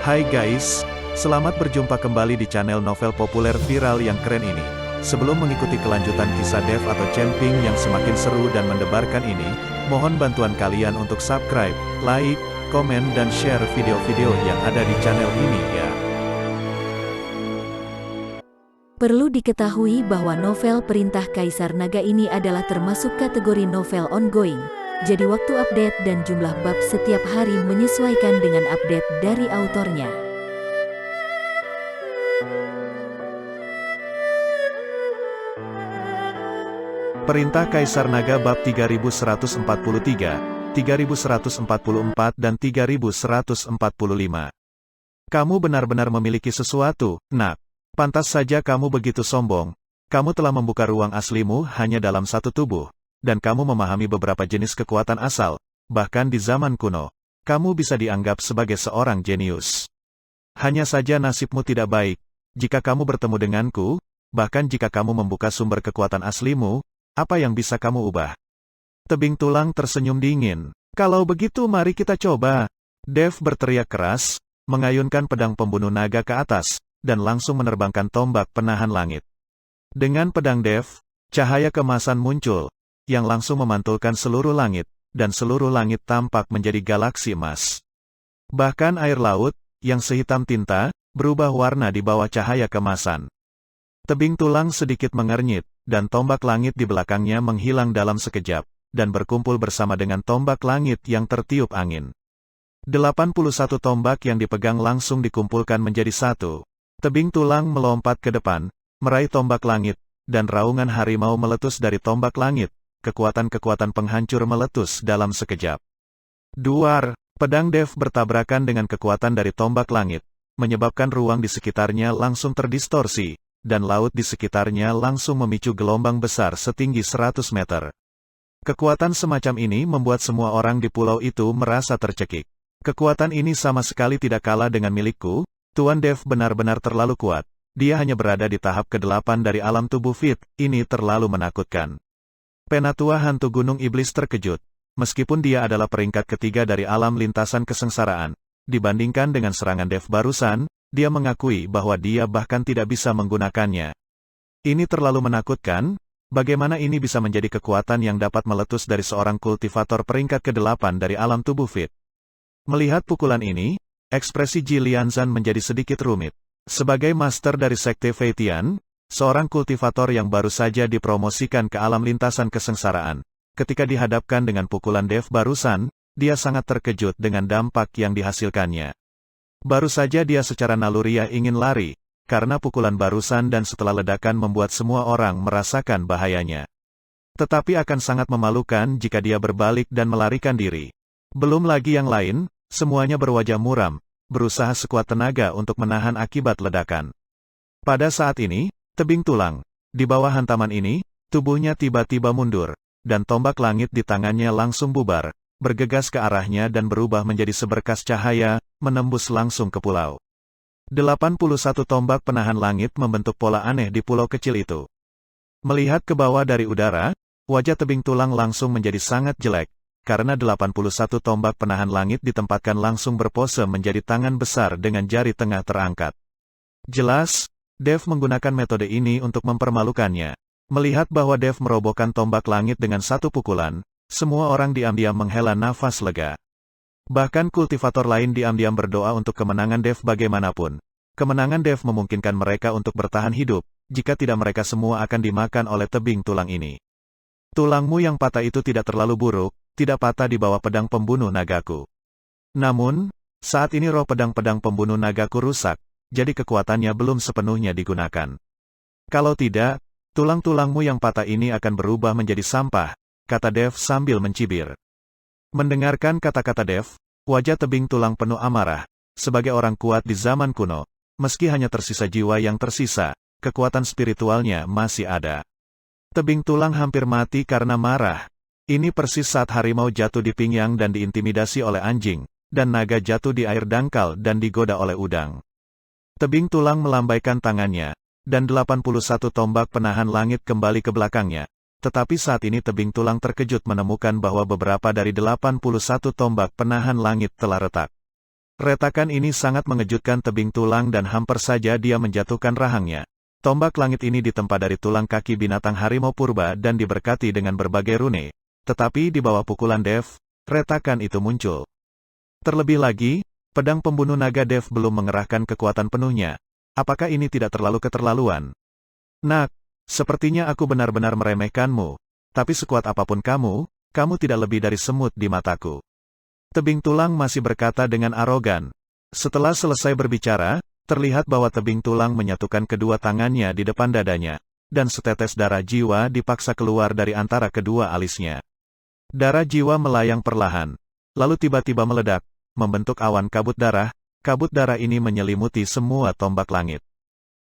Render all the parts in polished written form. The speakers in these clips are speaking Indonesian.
Hai guys, selamat berjumpa kembali di channel novel populer viral yang keren ini. Sebelum mengikuti kelanjutan kisah Dev atau Camping yang semakin seru dan mendebarkan ini, mohon bantuan kalian untuk subscribe, like, komen dan share video-video yang ada di channel ini ya. Perlu diketahui bahwa novel Perintah Kaisar Naga ini adalah termasuk kategori novel ongoing. Jadi waktu update dan jumlah bab setiap hari menyesuaikan dengan update dari autornya. Perintah Kaisar Naga bab 3143, 3144 dan 3145. Kamu benar-benar memiliki sesuatu, nak. Pantas saja kamu begitu sombong. Kamu telah membuka ruang aslimu hanya dalam satu tubuh. Dan kamu memahami beberapa jenis kekuatan asal, bahkan di zaman kuno, kamu bisa dianggap sebagai seorang jenius. Hanya saja nasibmu tidak baik, jika kamu bertemu denganku, bahkan jika kamu membuka sumber kekuatan aslimu, apa yang bisa kamu ubah? Tebing Tulang tersenyum dingin. Kalau begitu mari kita coba. Dev berteriak keras, mengayunkan pedang pembunuh naga ke atas, dan langsung menerbangkan tombak penahan langit. Dengan pedang Dev, cahaya kemasan muncul, yang langsung memantulkan seluruh langit, dan seluruh langit tampak menjadi galaksi emas. Bahkan air laut, yang sehitam tinta, berubah warna di bawah cahaya kemasan. Tebing Tulang sedikit mengernyit, dan tombak langit di belakangnya menghilang dalam sekejap, dan berkumpul bersama dengan tombak langit yang tertiup angin. 81 tombak yang dipegang langsung dikumpulkan menjadi satu. Tebing Tulang melompat ke depan, meraih tombak langit, dan raungan harimau meletus dari tombak langit. Kekuatan-kekuatan penghancur meletus dalam sekejap. Duar, pedang Dev bertabrakan dengan kekuatan dari tombak langit, menyebabkan ruang di sekitarnya langsung terdistorsi, dan laut di sekitarnya langsung memicu gelombang besar setinggi 100 meter. Kekuatan semacam ini membuat semua orang di pulau itu merasa tercekik. Kekuatan ini sama sekali tidak kalah dengan milikku, Tuan Dev benar-benar terlalu kuat. Dia hanya berada di tahap ke-8 dari alam tubuh Fit, ini terlalu menakutkan. Penatua Hantu Gunung Iblis terkejut, meskipun dia adalah peringkat ketiga dari alam lintasan kesengsaraan. Dibandingkan dengan serangan Dev barusan, dia mengakui bahwa dia bahkan tidak bisa menggunakannya. Ini terlalu menakutkan, bagaimana ini bisa menjadi kekuatan yang dapat meletus dari seorang kultivator peringkat ke-8 dari alam tubuh Fit. Melihat pukulan ini, ekspresi Ji Lianzan menjadi sedikit rumit. Sebagai master dari Sekte Feitian, seorang kultivator yang baru saja dipromosikan ke alam lintasan kesengsaraan. Ketika dihadapkan dengan pukulan Dev barusan, dia sangat terkejut dengan dampak yang dihasilkannya. Baru saja dia secara naluriah ingin lari, karena pukulan barusan dan setelah ledakan membuat semua orang merasakan bahayanya. Tetapi akan sangat memalukan jika dia berbalik dan melarikan diri. Belum lagi yang lain, semuanya berwajah muram, berusaha sekuat tenaga untuk menahan akibat ledakan. Pada saat ini, Tebing Tulang, di bawah hantaman ini, tubuhnya tiba-tiba mundur, dan tombak langit di tangannya langsung bubar, bergegas ke arahnya dan berubah menjadi seberkas cahaya, menembus langsung ke pulau. 81 tombak penahan langit membentuk pola aneh di pulau kecil itu. Melihat ke bawah dari udara, wajah Tebing Tulang langsung menjadi sangat jelek, karena 81 tombak penahan langit ditempatkan langsung berpose menjadi tangan besar dengan jari tengah terangkat. Jelas, Dev menggunakan metode ini untuk mempermalukannya. Melihat bahwa Dev merobohkan tombak langit dengan satu pukulan, semua orang diam-diam menghela nafas lega. Bahkan kultivator lain diam-diam berdoa untuk kemenangan Dev bagaimanapun. Kemenangan Dev memungkinkan mereka untuk bertahan hidup, jika tidak mereka semua akan dimakan oleh Tebing Tulang ini. Tulangmu yang patah itu tidak terlalu buruk, tidak patah di bawah pedang pembunuh nagaku. Namun, saat ini roh pedang-pedang pembunuh nagaku rusak, jadi kekuatannya belum sepenuhnya digunakan. Kalau tidak, tulang-tulangmu yang patah ini akan berubah menjadi sampah, kata Dev sambil mencibir. Mendengarkan kata-kata Dev, wajah Tebing Tulang penuh amarah. Sebagai orang kuat di zaman kuno, meski hanya tersisa jiwa yang tersisa, kekuatan spiritualnya masih ada. Tebing Tulang hampir mati karena marah. Ini persis saat harimau jatuh di pinggang dan diintimidasi oleh anjing, dan naga jatuh di air dangkal dan digoda oleh udang. Tebing Tulang melambaikan tangannya, dan 81 tombak penahan langit kembali ke belakangnya. Tetapi saat ini Tebing Tulang terkejut menemukan bahwa beberapa dari 81 tombak penahan langit telah retak. Retakan ini sangat mengejutkan tebing tulang dan hampir saja dia menjatuhkan rahangnya. Tombak langit ini ditempa dari tulang kaki binatang harimau purba dan diberkati dengan berbagai rune. Tetapi di bawah pukulan Dev, retakan itu muncul. Terlebih lagi, pedang pembunuh naga Dev belum mengerahkan kekuatan penuhnya. Apakah ini tidak terlalu keterlaluan? Nak, sepertinya aku benar-benar meremehkanmu. Tapi sekuat apapun kamu tidak lebih dari semut di mataku. Tebing tulang masih berkata dengan arogan. Setelah selesai berbicara, terlihat bahwa tebing tulang menyatukan kedua tangannya di depan dadanya, dan setetes darah jiwa dipaksa keluar dari antara kedua alisnya. Darah jiwa melayang perlahan, lalu tiba-tiba meledak, membentuk awan kabut darah ini menyelimuti semua tombak langit.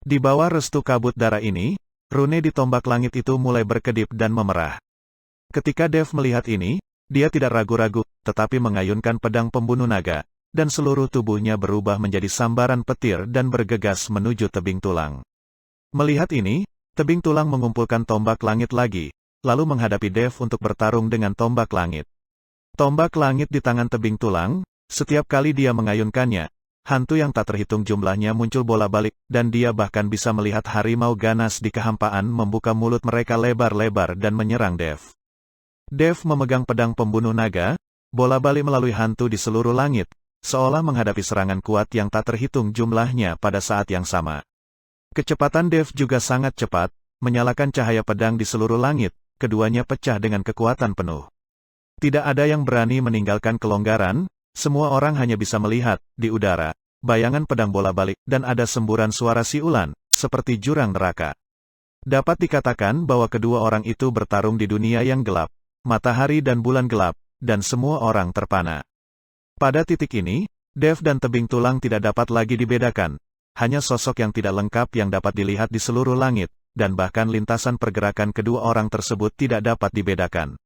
Di bawah restu kabut darah ini, rune di tombak langit itu mulai berkedip dan memerah. Ketika Dev melihat ini, dia tidak ragu-ragu, tetapi mengayunkan pedang pembunuh naga, dan seluruh tubuhnya berubah menjadi sambaran petir dan bergegas menuju tebing tulang. Melihat ini, tebing tulang mengumpulkan tombak langit lagi, lalu menghadapi Dev untuk bertarung dengan tombak langit. Tombak langit di tangan tebing tulang, setiap kali dia mengayunkannya, hantu yang tak terhitung jumlahnya muncul bola-balik, dan dia bahkan bisa melihat harimau ganas di kehampaan membuka mulut mereka lebar-lebar dan menyerang Dev. Dev memegang pedang pembunuh naga, bola-balik melalui hantu di seluruh langit, seolah menghadapi serangan kuat yang tak terhitung jumlahnya pada saat yang sama. Kecepatan Dev juga sangat cepat, menyalakan cahaya pedang di seluruh langit, keduanya pecah dengan kekuatan penuh. Tidak ada yang berani meninggalkan kelonggaran, semua orang hanya bisa melihat, di udara, bayangan pedang bola balik, dan ada semburan suara siulan, seperti jurang neraka. Dapat dikatakan bahwa kedua orang itu bertarung di dunia yang gelap, matahari dan bulan gelap, dan semua orang terpana. Pada titik ini, Dev dan tebing tulang tidak dapat lagi dibedakan, hanya sosok yang tidak lengkap yang dapat dilihat di seluruh langit, dan bahkan lintasan pergerakan kedua orang tersebut tidak dapat dibedakan.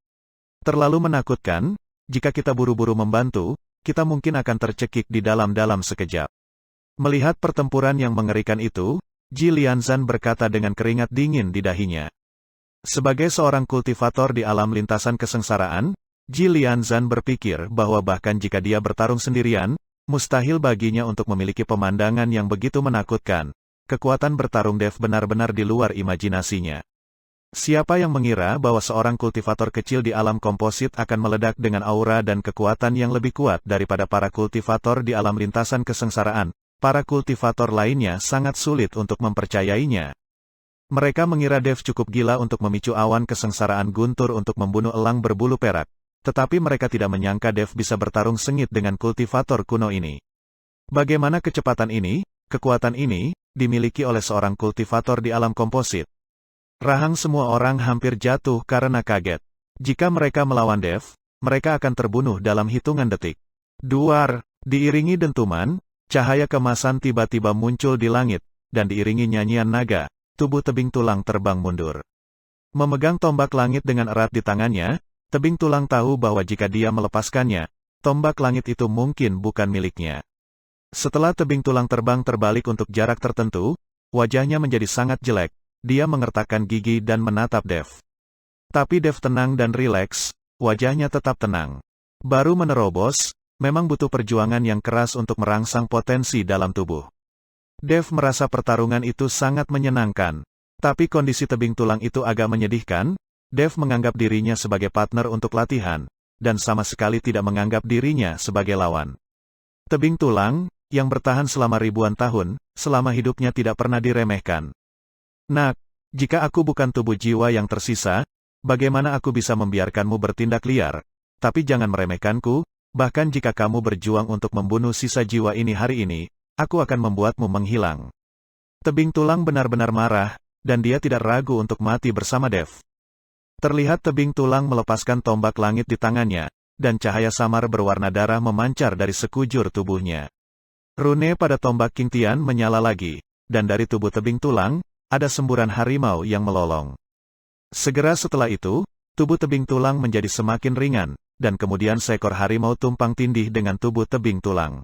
Terlalu menakutkan, jika kita buru-buru membantu, kita mungkin akan tercekik di dalam-dalam sekejap. Melihat pertempuran yang mengerikan itu, Ji Lianzan berkata dengan keringat dingin di dahinya. Sebagai seorang kultivator di alam lintasan kesengsaraan, Ji Lianzan berpikir bahwa bahkan jika dia bertarung sendirian, mustahil baginya untuk memiliki pemandangan yang begitu menakutkan. Kekuatan bertarung Dev benar-benar di luar imajinasinya. Siapa yang mengira bahwa seorang kultivator kecil di alam komposit akan meledak dengan aura dan kekuatan yang lebih kuat daripada para kultivator di alam lintasan kesengsaraan? Para kultivator lainnya sangat sulit untuk mempercayainya. Mereka mengira Dev cukup gila untuk memicu awan kesengsaraan guntur untuk membunuh elang berbulu perak. Tetapi mereka tidak menyangka Dev bisa bertarung sengit dengan kultivator kuno ini. Bagaimana kecepatan ini, kekuatan ini, dimiliki oleh seorang kultivator di alam komposit? Rahang semua orang hampir jatuh karena kaget. Jika mereka melawan Dev, mereka akan terbunuh dalam hitungan detik. Duar, diiringi dentuman, cahaya kemasan tiba-tiba muncul di langit, dan diiringi nyanyian naga, tubuh tebing tulang terbang mundur. Memegang tombak langit dengan erat di tangannya, tebing tulang tahu bahwa jika dia melepaskannya, tombak langit itu mungkin bukan miliknya. Setelah tebing tulang terbang terbalik untuk jarak tertentu, wajahnya menjadi sangat jelek, dia mengertakkan gigi dan menatap Dev. Tapi Dev tenang dan rileks, wajahnya tetap tenang. Baru menerobos, memang butuh perjuangan yang keras untuk merangsang potensi dalam tubuh. Dev merasa pertarungan itu sangat menyenangkan, tapi kondisi tebing tulang itu agak menyedihkan. Dev menganggap dirinya sebagai partner untuk latihan, dan sama sekali tidak menganggap dirinya sebagai lawan. Tebing tulang, yang bertahan selama ribuan tahun, selama hidupnya tidak pernah diremehkan. Nak, jika aku bukan tubuh jiwa yang tersisa, bagaimana aku bisa membiarkanmu bertindak liar? Tapi jangan meremehkanku, bahkan jika kamu berjuang untuk membunuh sisa jiwa ini hari ini, aku akan membuatmu menghilang. Tebing tulang benar-benar marah, dan dia tidak ragu untuk mati bersama Dev. Terlihat tebing tulang melepaskan tombak langit di tangannya, dan cahaya samar berwarna darah memancar dari sekujur tubuhnya. Rune pada tombak King Tian menyala lagi, dan dari tubuh tebing tulang, ada semburan harimau yang melolong. Segera setelah itu, tubuh tebing tulang menjadi semakin ringan, dan kemudian seekor harimau tumpang tindih dengan tubuh tebing tulang.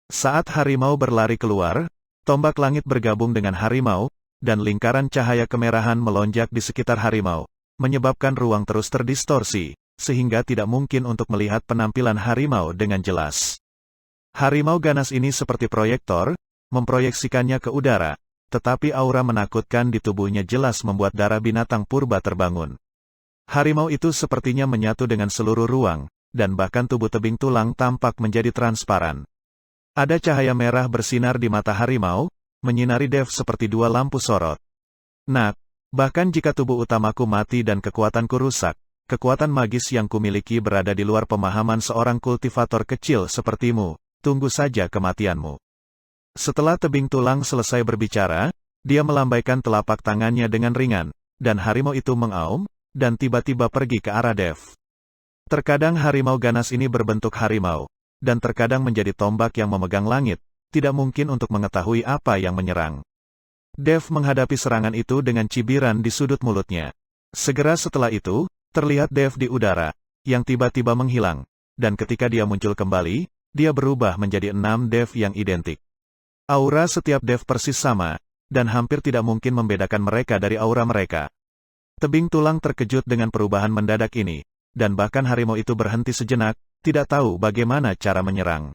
Saat harimau berlari keluar, tombak langit bergabung dengan harimau, dan lingkaran cahaya kemerahan melonjak di sekitar harimau, menyebabkan ruang terus terdistorsi, sehingga tidak mungkin untuk melihat penampilan harimau dengan jelas. Harimau ganas ini seperti proyektor, memproyeksikannya ke udara, tetapi aura menakutkan di tubuhnya jelas membuat darah binatang purba terbangun. Harimau itu sepertinya menyatu dengan seluruh ruang, dan bahkan tubuh tebing tulang tampak menjadi transparan. Ada cahaya merah bersinar di mata harimau, menyinari Dev seperti dua lampu sorot. Nak, bahkan jika tubuh utamaku mati dan kekuatanku rusak, kekuatan magis yang kumiliki berada di luar pemahaman seorang kultivator kecil sepertimu, tunggu saja kematianmu. Setelah tebing tulang selesai berbicara, dia melambaikan telapak tangannya dengan ringan, dan harimau itu mengaum, dan tiba-tiba pergi ke arah Dev. Terkadang harimau ganas ini berbentuk harimau, dan terkadang menjadi tombak yang memegang langit, tidak mungkin untuk mengetahui apa yang menyerang. Dev menghadapi serangan itu dengan cibiran di sudut mulutnya. Segera setelah itu, terlihat Dev di udara, yang tiba-tiba menghilang, dan ketika dia muncul kembali, dia berubah menjadi 6 Dev yang identik. Aura setiap Dev persis sama, dan hampir tidak mungkin membedakan mereka dari aura mereka. Tebing tulang terkejut dengan perubahan mendadak ini, dan bahkan harimau itu berhenti sejenak, tidak tahu bagaimana cara menyerang.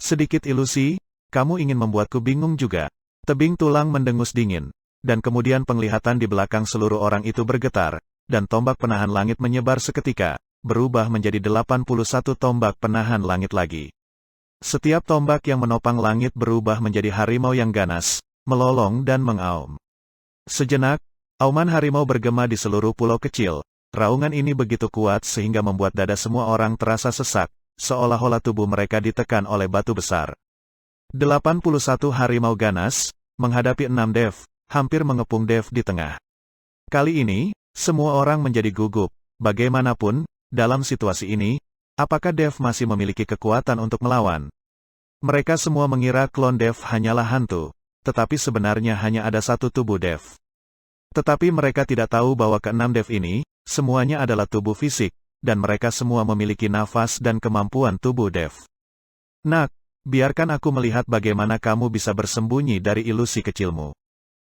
Sedikit ilusi, kamu ingin membuatku bingung juga. Tebing tulang mendengus dingin, dan kemudian penglihatan di belakang seluruh orang itu bergetar, dan tombak penahan langit menyebar seketika, berubah menjadi 81 tombak penahan langit lagi. Setiap tombak yang menopang langit berubah menjadi harimau yang ganas, melolong dan mengaum. Sejenak, auman harimau bergema di seluruh pulau kecil. Raungan ini begitu kuat sehingga membuat dada semua orang terasa sesak, seolah-olah tubuh mereka ditekan oleh batu besar. 81 harimau ganas, menghadapi 6 Dev, hampir mengepung Dev di tengah. Kali ini, semua orang menjadi gugup. Bagaimanapun, dalam situasi ini, apakah Dev masih memiliki kekuatan untuk melawan? Mereka semua mengira klon Dev hanyalah hantu, tetapi sebenarnya hanya ada satu tubuh Dev. Tetapi mereka tidak tahu bahwa ke-6 Dev ini, semuanya adalah tubuh fisik, dan mereka semua memiliki nafas dan kemampuan tubuh Dev. Nak, biarkan aku melihat bagaimana kamu bisa bersembunyi dari ilusi kecilmu.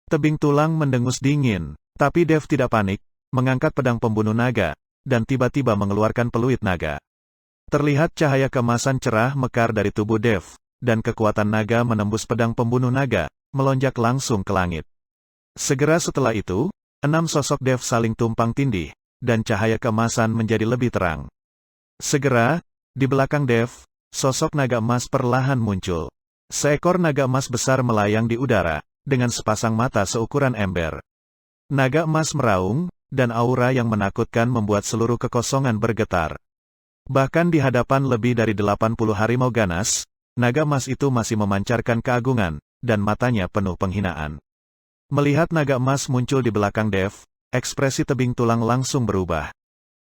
Tebing tulang mendengus dingin, tapi Dev tidak panik, mengangkat pedang pembunuh naga, dan tiba-tiba mengeluarkan peluit naga. Terlihat cahaya keemasan cerah mekar dari tubuh Dev, dan kekuatan naga menembus pedang pembunuh naga, melonjak langsung ke langit. Segera setelah itu, 6 sosok Dev saling tumpang tindih, dan cahaya keemasan menjadi lebih terang. Segera, di belakang Dev, sosok naga emas perlahan muncul. Seekor naga emas besar melayang di udara, dengan sepasang mata seukuran ember. Naga emas meraung, dan aura yang menakutkan membuat seluruh kekosongan bergetar. Bahkan di hadapan lebih dari 80 harimau ganas, naga emas itu masih memancarkan keagungan, dan matanya penuh penghinaan. Melihat naga emas muncul di belakang Dev, ekspresi tebing tulang langsung berubah.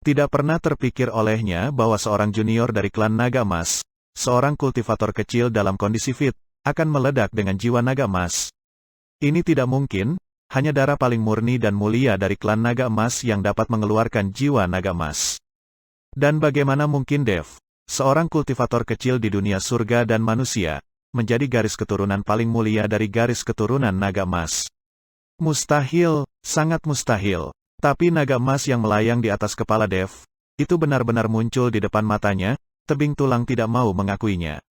Tidak pernah terpikir olehnya bahwa seorang junior dari klan naga emas, seorang kultivator kecil dalam kondisi fit, akan meledak dengan jiwa naga emas. Ini tidak mungkin, hanya darah paling murni dan mulia dari klan naga emas yang dapat mengeluarkan jiwa naga emas. Dan bagaimana mungkin Dev, seorang kultivator kecil di dunia surga dan manusia, menjadi garis keturunan paling mulia dari garis keturunan naga emas? Mustahil, sangat mustahil. Tapi naga emas yang melayang di atas kepala Dev, itu benar-benar muncul di depan matanya, tebing tulang tidak mau mengakuinya.